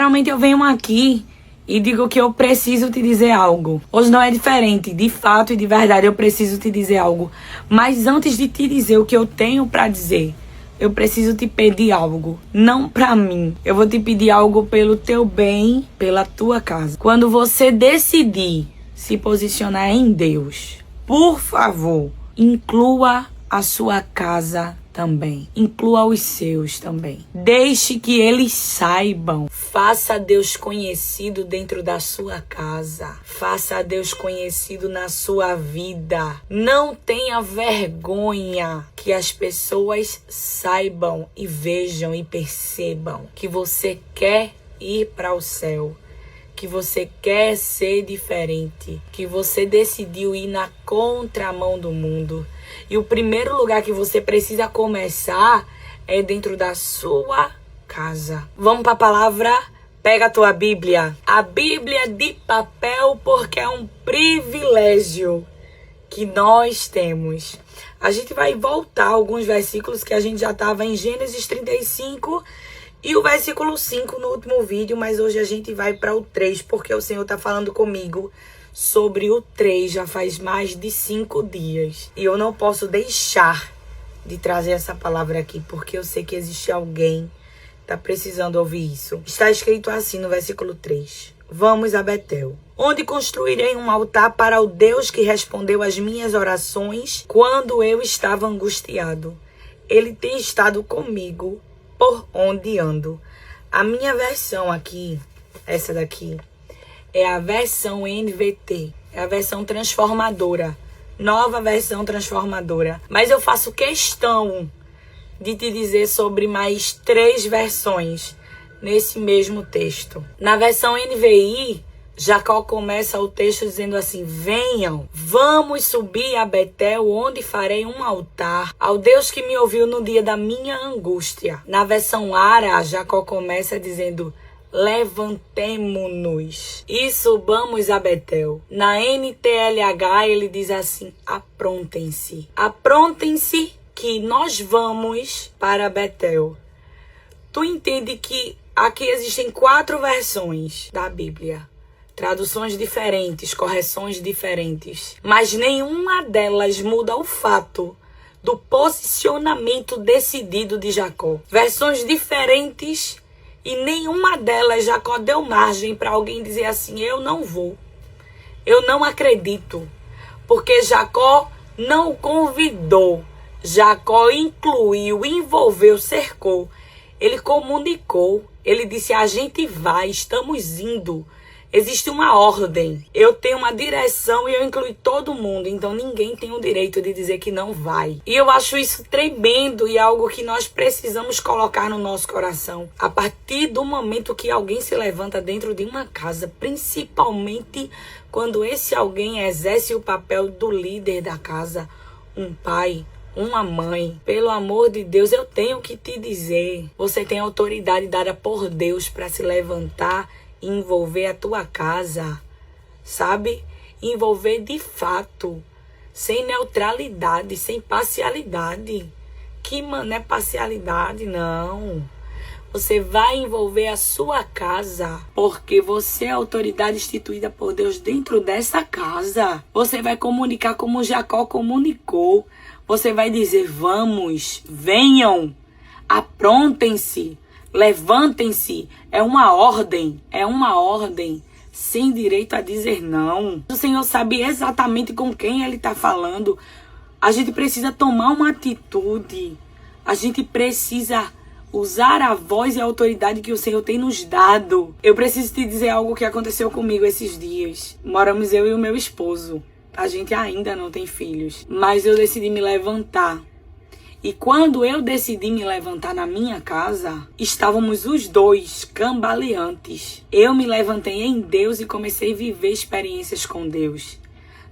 Geralmente eu venho aqui e digo que eu preciso te dizer algo. Hoje não é diferente, de fato e de verdade eu preciso te dizer algo. Mas antes de te dizer o que eu tenho pra dizer, eu preciso te pedir algo. Não pra mim, eu vou te pedir algo pelo teu bem, pela tua casa. Quando você decidir se posicionar em Deus, por favor, inclua a sua casa também. Inclua os seus também. Deixe que eles saibam. Faça Deus conhecido dentro da sua casa. Faça Deus conhecido na sua vida. Não tenha vergonha que as pessoas saibam e vejam e percebam que você quer ir para o céu. Que você quer ser diferente, que você decidiu ir na contramão do mundo. E o primeiro lugar que você precisa começar é dentro da sua casa. Vamos para a palavra? Pega a tua Bíblia. A Bíblia de papel, porque é um privilégio que nós temos. A gente vai voltar alguns versículos que a gente já estava em Gênesis 35 e o versículo 5 no último vídeo, mas hoje a gente vai para o 3, porque o Senhor está falando comigo sobre o 3 já faz mais de 5 dias. E eu não posso deixar de trazer essa palavra aqui, porque eu sei que existe alguém que está precisando ouvir isso. Está escrito assim no versículo 3. Vamos a Betel, onde construirei um altar para o Deus que respondeu às minhas orações quando eu estava angustiado. Ele tem estado comigo por onde ando. A minha versão aqui, essa daqui, é a versão NVT, é a versão transformadora, nova versão transformadora. Mas eu faço questão de te dizer sobre mais 3 versões nesse mesmo texto. Na versão NVI, Jacó começa o texto dizendo assim: venham, vamos subir a Betel, onde farei um altar ao Deus que me ouviu no dia da minha angústia. Na versão Ara, Jacó começa dizendo: levantemo-nos e subamos a Betel. Na NTLH ele diz assim: aprontem-se. Aprontem-se que nós vamos para Betel. Tu entende que aqui existem 4 versões da Bíblia. Traduções diferentes, correções diferentes. Mas nenhuma delas muda o fato do posicionamento decidido de Jacó. Versões diferentes e nenhuma delas Jacó deu margem para alguém dizer assim: eu não vou. Eu não acredito. Porque Jacó não o convidou. Jacó incluiu, envolveu, cercou. Ele comunicou. Ele disse: a gente vai, estamos indo. Existe uma ordem, eu tenho uma direção e eu incluí todo mundo, então ninguém tem o direito de dizer que não vai. E eu acho isso tremendo e algo que nós precisamos colocar no nosso coração. A partir do momento que alguém se levanta dentro de uma casa, principalmente quando esse alguém exerce o papel do líder da casa, um pai, uma mãe, pelo amor de Deus, eu tenho que te dizer, você tem autoridade dada por Deus para se levantar, envolver a tua casa, sabe? Envolver de fato, sem neutralidade, sem parcialidade. Que não é parcialidade, não. Você vai envolver a sua casa, porque você é a autoridade instituída por Deus dentro dessa casa. Você vai comunicar como Jacó comunicou. Você vai dizer: vamos, venham, aprontem-se. Levantem-se, é uma ordem, sem direito a dizer não. O Senhor sabe exatamente com quem Ele está falando. A gente precisa tomar uma atitude, a gente precisa usar a voz e a autoridade que o Senhor tem nos dado. Eu preciso te dizer algo que aconteceu comigo esses dias. Moramos eu e o meu esposo, a gente ainda não tem filhos, mas eu decidi me levantar. E quando eu decidi me levantar na minha casa, estávamos os dois cambaleantes. Eu me levantei em Deus e comecei a viver experiências com Deus.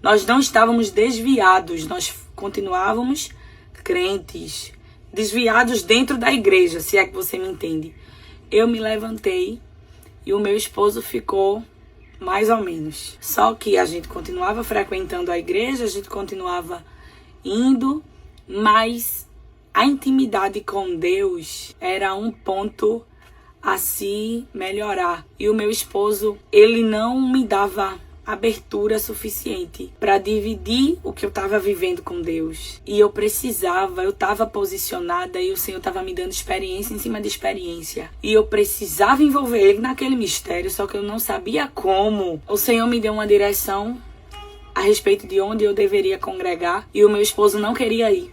Nós não estávamos desviados, nós continuávamos crentes, desviados dentro da igreja, se é que você me entende. Eu me levantei e o meu esposo ficou mais ou menos. Só que a gente continuava frequentando a igreja, a gente continuava indo, mas a intimidade com Deus era um ponto a se melhorar. E o meu esposo, ele não me dava abertura suficiente para dividir o que eu estava vivendo com Deus. E eu estava posicionada e o Senhor estava me dando experiência em cima de experiência. E eu precisava envolver Ele naquele mistério, só que eu não sabia como. O Senhor me deu uma direção a respeito de onde eu deveria congregar e o meu esposo não queria ir.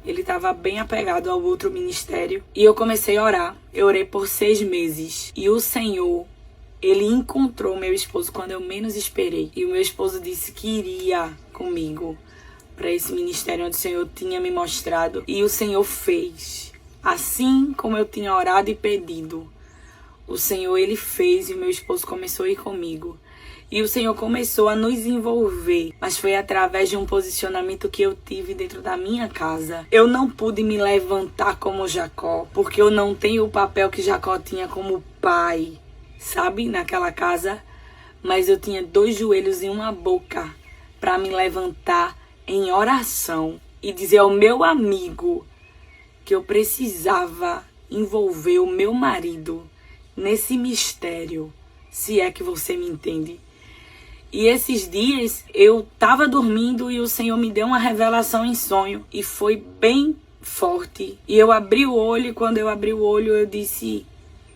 Ele estava bem apegado ao outro ministério. E eu comecei a orar. Eu orei por 6 meses. E o Senhor, Ele encontrou meu esposo quando eu menos esperei. E o meu esposo disse que iria comigo para esse ministério onde o Senhor tinha me mostrado. E o Senhor fez. Assim como eu tinha orado e pedido. O Senhor, Ele fez e o meu esposo começou a ir comigo. E o Senhor começou a nos envolver. Mas foi através de um posicionamento que eu tive dentro da minha casa. Eu não pude me levantar como Jacó. Porque eu não tenho o papel que Jacó tinha como pai. Sabe, naquela casa, mas eu tinha 2 joelhos e uma boca para me levantar em oração e dizer ao meu amigo que eu precisava envolver o meu marido nesse mistério, se é que você me entende. E esses dias eu estava dormindo e o Senhor me deu uma revelação em sonho e foi bem forte. E eu abri o olho e quando eu abri o olho eu disse: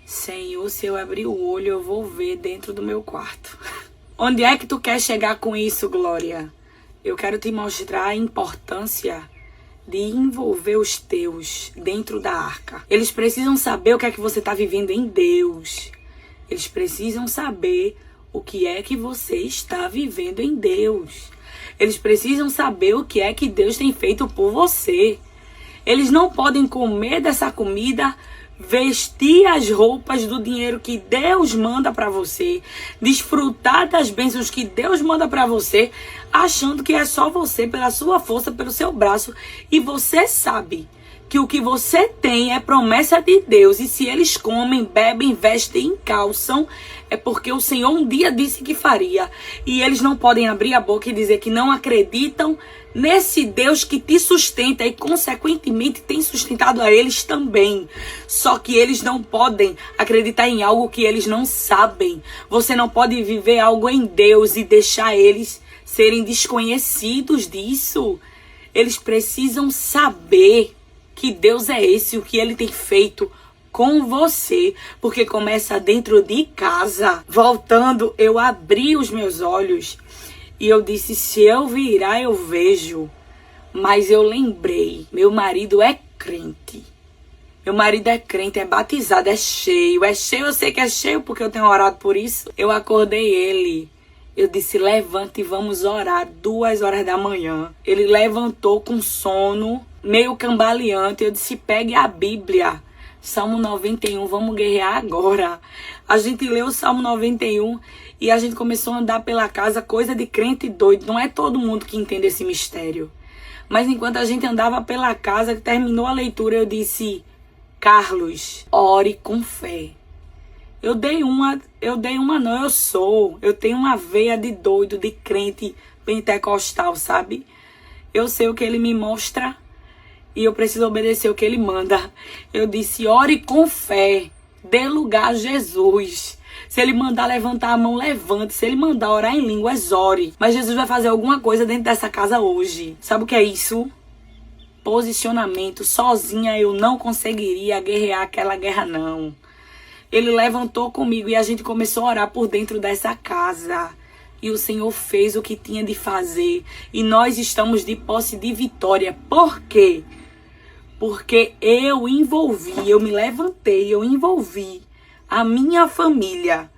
Senhor, se eu abrir o olho, eu vou ver dentro do meu quarto. Onde é que tu quer chegar com isso, Glória? Eu quero te mostrar a importância de envolver os teus dentro da arca. Eles precisam saber o que é que você está vivendo em Deus. Eles precisam saber o que é que você está vivendo em Deus. Eles precisam saber o que é que Deus tem feito por você. Eles não podem comer dessa comida, vestir as roupas do dinheiro que Deus manda para você, desfrutar das bênçãos que Deus manda para você, achando que é só você, pela sua força, pelo seu braço. E você sabe que o que você tem é promessa de Deus. E se eles comem, bebem, vestem e calçam, é porque o Senhor um dia disse que faria. E eles não podem abrir a boca e dizer que não acreditam nesse Deus que te sustenta e, consequentemente, tem sustentado a eles também. Só que eles não podem acreditar em algo que eles não sabem. Você não pode viver algo em Deus e deixar eles serem desconhecidos disso. Eles precisam saber que Deus é esse, o que Ele tem feito com você, porque começa dentro de casa. Voltando, eu abri os meus olhos e eu disse: se eu virar, eu vejo. Mas eu lembrei, meu marido é crente. Meu marido é crente, é batizado, é cheio. É cheio, eu sei que é cheio porque eu tenho orado por isso. Eu acordei ele. Eu disse: levanta e vamos orar, 2 horas da manhã. Ele levantou com sono, meio cambaleante. Eu disse: pegue a Bíblia, Salmo 91, vamos guerrear agora. A gente leu o Salmo 91 e a gente começou a andar pela casa, coisa de crente doido. Não é todo mundo que entende esse mistério. Mas enquanto a gente andava pela casa, que terminou a leitura, eu disse: Carlos, ore com fé. Eu tenho uma veia de doido, de crente pentecostal, sabe? Eu sei o que ele me mostra e eu preciso obedecer o que ele manda. Eu disse: ore com fé, dê lugar a Jesus. Se ele mandar levantar a mão, levante. Se ele mandar orar em línguas, ore. Mas Jesus vai fazer alguma coisa dentro dessa casa hoje. Sabe o que é isso? Posicionamento. Sozinha eu não conseguiria guerrear aquela guerra, não. Ele levantou comigo e a gente começou a orar por dentro dessa casa. E o Senhor fez o que tinha de fazer. E nós estamos de posse de vitória. Por quê? Porque eu me levantei, eu envolvi a minha família,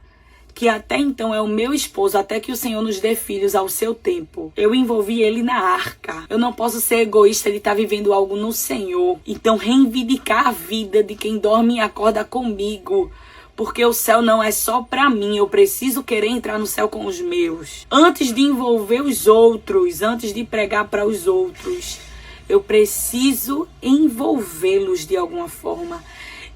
que até então é o meu esposo, até que o Senhor nos dê filhos ao seu tempo. Eu envolvi ele na arca. Eu não posso ser egoísta de estar vivendo algo no Senhor. Então reivindicar a vida de quem dorme e acorda comigo. Porque o céu não é só pra mim, eu preciso querer entrar no céu com os meus. Antes de envolver os outros, antes de pregar para os outros, eu preciso envolvê-los de alguma forma.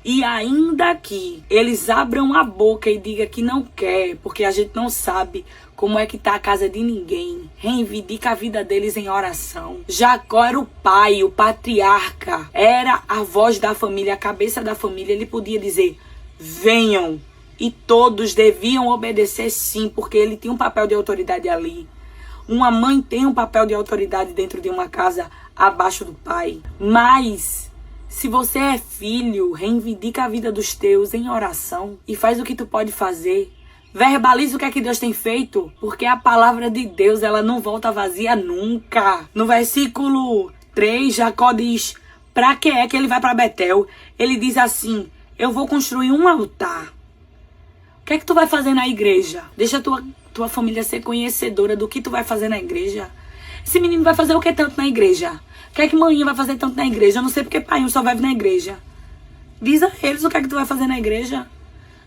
E ainda que eles abram a boca e digam que não quer, porque a gente não sabe como é que tá a casa de ninguém, reivindica a vida deles em oração. Jacó era o pai, o patriarca, era a voz da família, a cabeça da família. Ele podia dizer: venham. E todos deviam obedecer sim, porque ele tem um papel de autoridade ali. Uma mãe tem um papel de autoridade dentro de uma casa abaixo do pai. Mas, se você é filho, reivindica a vida dos teus em oração e faz o que tu pode fazer. Verbaliza o que é que Deus tem feito, porque a palavra de Deus, ela não volta vazia nunca. No versículo 3, Jacó diz, pra que é que ele vai para Betel? Ele diz assim, eu vou construir um altar. O que é que tu vai fazer na igreja? Deixa a tua família ser conhecedora do que tu vai fazer na igreja. Esse menino vai fazer o que tanto na igreja? O que é que mãe vai fazer tanto na igreja? Eu não sei porque pai só vai vir na igreja. Diz a eles o que é que tu vai fazer na igreja.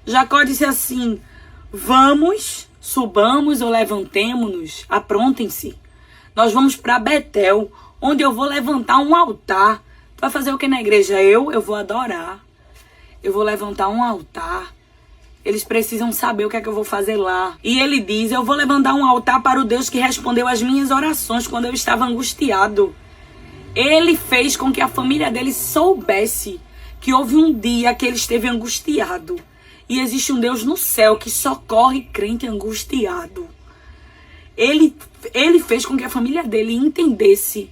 Jacó disse assim, vamos, subamos ou levantemo-nos, aprontem-se. Nós vamos para Betel, onde eu vou levantar um altar. Tu vai fazer o que na igreja? Eu vou adorar. Eu vou levantar um altar. Eles precisam saber o que é que eu vou fazer lá. E ele diz, eu vou levantar um altar para o Deus que respondeu às minhas orações quando eu estava angustiado. Ele fez com que a família dele soubesse que houve um dia que ele esteve angustiado. E existe um Deus no céu que socorre crente angustiado. Ele fez com que a família dele entendesse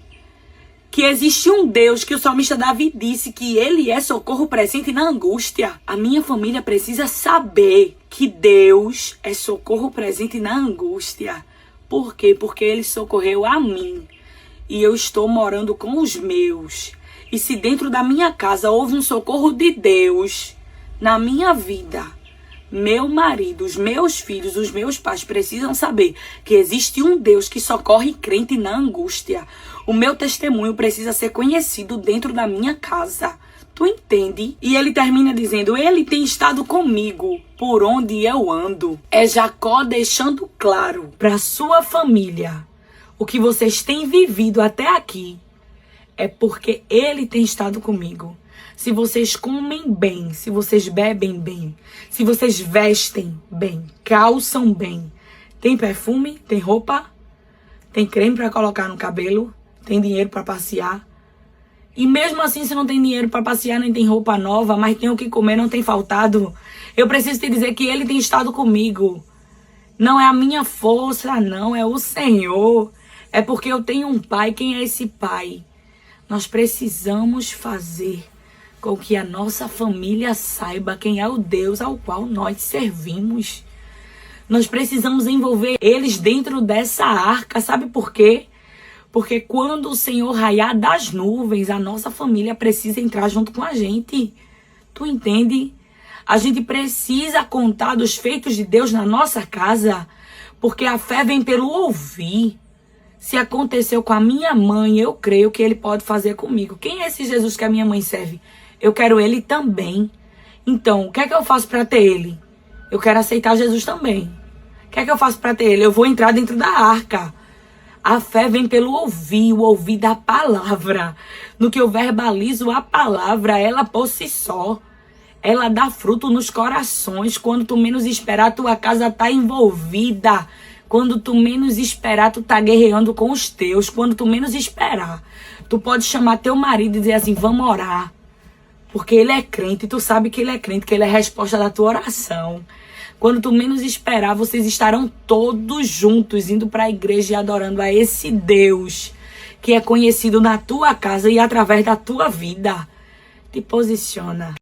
que existe um Deus que o salmista Davi disse que ele é socorro presente na angústia. A minha família precisa saber que Deus é socorro presente na angústia. Por quê? Porque ele socorreu a mim. E eu estou morando com os meus. E se dentro da minha casa houve um socorro de Deus na minha vida, meu marido, os meus filhos, os meus pais precisam saber que existe um Deus que socorre crente na angústia. O meu testemunho precisa ser conhecido dentro da minha casa. Tu entende? E ele termina dizendo, ele tem estado comigo por onde eu ando. É Jacó deixando claro para sua família o que vocês têm vivido até aqui. É porque ele tem estado comigo. Se vocês comem bem, se vocês bebem bem, se vocês vestem bem, calçam bem, tem perfume, tem roupa, tem creme para colocar no cabelo, tem dinheiro para passear. E mesmo assim, se não tem dinheiro para passear, nem tem roupa nova, mas tem o que comer, não tem faltado, eu preciso te dizer que ele tem estado comigo. Não é a minha força, não, é o Senhor. É porque eu tenho um pai. Quem é esse pai? Nós precisamos fazer com que a nossa família saiba quem é o Deus ao qual nós servimos. Nós precisamos envolver eles dentro dessa arca. Sabe por quê? Porque quando o Senhor raiar das nuvens, a nossa família precisa entrar junto com a gente. Tu entende? A gente precisa contar dos feitos de Deus na nossa casa, porque a fé vem pelo ouvir. Se aconteceu com a minha mãe, eu creio que ele pode fazer comigo. Quem é esse Jesus que a minha mãe serve? Eu quero ele também. Então, o que é que eu faço para ter ele? Eu quero aceitar Jesus também. O que é que eu faço para ter ele? Eu vou entrar dentro da arca. A fé vem pelo ouvir, o ouvir da palavra. No que eu verbalizo a palavra, ela por si só, ela dá fruto nos corações. Quando tu menos esperar, a tua casa tá envolvida. Quando tu menos esperar, tu tá guerreando com os teus. Quando tu menos esperar, tu pode chamar teu marido e dizer assim, vamos orar. Porque ele é crente, tu sabe que ele é crente, que ele é a resposta da tua oração. Quando tu menos esperar, vocês estarão todos juntos, indo para a igreja e adorando a esse Deus, que é conhecido na tua casa e através da tua vida. Te posiciona.